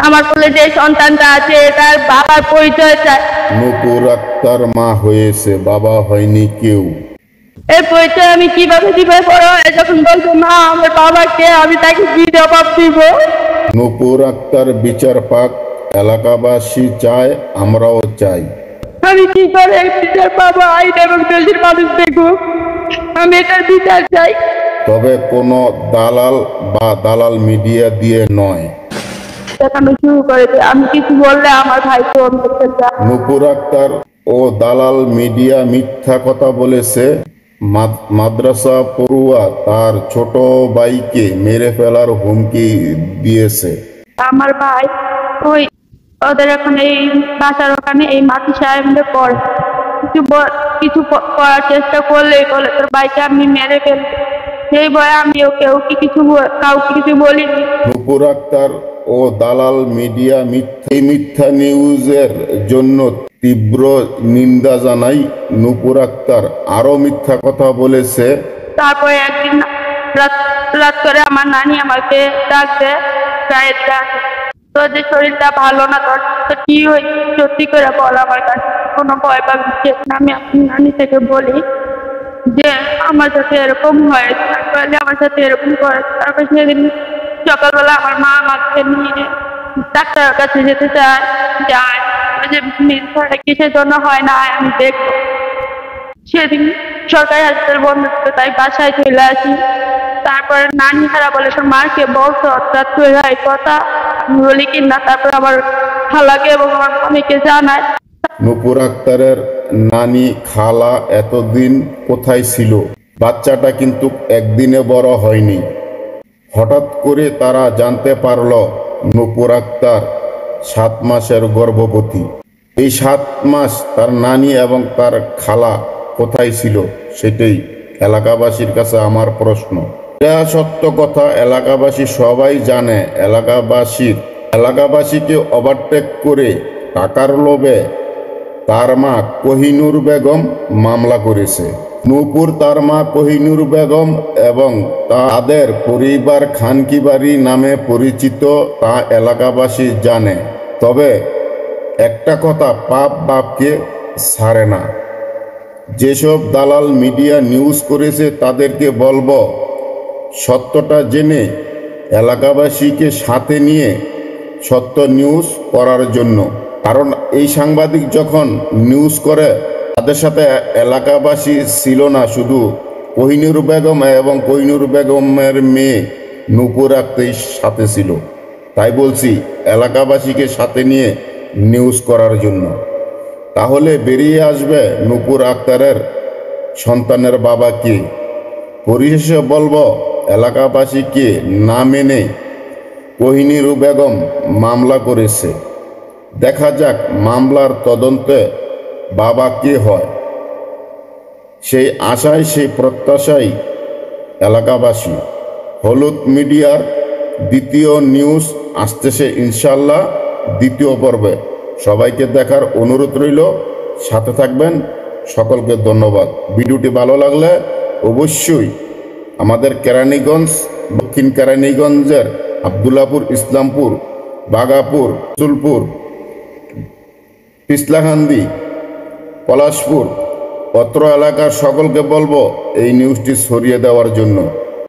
আমার কোলে যে সন্তানটা আছে তার বাবার পরিচয় চাই। নূপুর আক্তার মা হয়েছে, বাবা হয়নি কেউ। এই পরিচয় আমি কিভাবে দিব? বড় হয়ে যখন বলবো মা আমার বাবাকে, আমি তাকে কি জবাব দিব? নূপুর আক্তার বিচার পাক, এলাকাবাসী চায়, আমরাও চাই। আমি কি করে বিচার পাবো? আইন এবং দেশের মানুষ দেখুক, আমি এটার বিচার চাই। তবে কোনো দালাল বা দালাল মিডিয়া দিয়ে নয়। দেখানো শুরু করেছে, আমি কিছু বললে আমার ভাই ফোন করতে চায়। নূপুর আক্তার ও দালাল মিডিয়া মিথ্যা কথা বলেছে। মাদ্রাসা পড়ুয়া তার ছোট ভাইকে মেরে ফেলার হুমকি দিয়েছে। আমার ভাই ওই ওদের এখন এই বাসার ওখানে এই মাটি সাহেবদের পড়ে, কিছু করার চেষ্টা করলে বলে তোর ভাইকে আমি মেরে ফেলবো। সেই ভয়ে আমি কাউকে কিছু বলিনি। নূপুর আক্তার ও দালাল মিডিয়া মিথ্যা নিউজের জন্য তীব্র নিন্দা জানাই। নূপুর আক্তার আরো মিথ্যা কথা বলেছে। তারপরে একদিন রাত করে আমার নানি আমাকে ডাক দেয়, তোর যে শরীরটা ভালো না, তোর তো কি হয়েছে সত্যি করে বল আমার কাছে, কোনো ভয় পাবি না। আমি নানি থেকে বলি যে আমার সাথে এরকম হয়েছে, আমার সাথে এরকম করেছে। তারপর সেদিন সকালবেলা আমার মা আমাকে নিয়ে ডাক্তারের কাছে যেতে যায়। যে কিসের জন্য হয় না আমি দেখবো। সেদিন সরকারি হাসপাতাল বন্ধ ছিল, তাই বাসায় চলে আসি। তারপরে নানি হারা বলে তোর মাকে বলতো অর্থাৎ এই কথা, আমি বলি কিনা। তারপর আমার খালাকে এবং আমার অনেকে জানায়। নূপুর আক্তারের নানি খালা এতদিন কোথায় ছিল? বাচ্চাটা কিন্তু একদিনে বড় হয়নি। হঠাৎ করে তারা জানতে পারল নূপুর আক্তার 7 মাসের গর্ভবতী। এই 7 মাস তার নানি এবং তার খালা কোথায় ছিল, সেটাই এলাকাবাসীর কাছে আমার প্রশ্ন। এটা সত্য কথা, এলাকাবাসী সবাই জানে। এলাকাবাসীকে ওভারটেক করে টাকার লোভে তার মা কোহিনুর বেগম মামলা করেছে। নূপুর, তার মা কোহিনুর বেগম এবং তাদের পরিবার খানকিবাড়ি নামে পরিচিত, তা এলাকাবাসী জানে। তবে একটা কথা, পাপ বাপকে ছাড়ে না। যেসব দালাল মিডিয়া নিউজ করেছে তাদেরকে বলবো সত্যটা জেনে এলাকাবাসীকে সাথে নিয়ে সত্য নিউজ করার জন্য। কারণ এই সাংবাদিক যখন নিউজ করে তাদের সাথে এলাকাবাসী ছিল না, শুধু কোহিনুর বেগম এবং কোহিনুর বেগমের মেয়ে নূপুর আক্তার সাথে ছিল। তাই বলছি এলাকাবাসীকে সাথে নিয়ে নিউজ করার জন্য। তাহলে বেরিয়ে আসবে নূপুর আক্তারের সন্তানের বাবা কে। পরিশেষে বলবো এলাকাবাসীকে না মেনে কোহিনুর বেগম মামলা করেছে। দেখা যাক মামলার তদন্তে বাবা কে হয়। সেই আশায়, সেই প্রত্যাশাই এলাকাবাসী। হলুদ মিডিয়ার দ্বিতীয় নিউজ আসতেছে ইনশাল্লাহ, দ্বিতীয় পর্বে। সবাইকে দেখার অনুরোধ রইল, সাথে থাকবেন। সকলকে ধন্যবাদ। ভিডিওটি ভালো লাগলে অবশ্যই আমাদের কেরানীগঞ্জ, দক্ষিণ কেরানীগঞ্জের আবদুল্লাপুর, ইসলামপুর, বাগাপুর, রসুলপুর, পিছলাকান্দি, পলাশপুর, অত্র এলাকার সকলকে বলবো এই নিউজটি ছড়িয়ে দেওয়ার জন্য।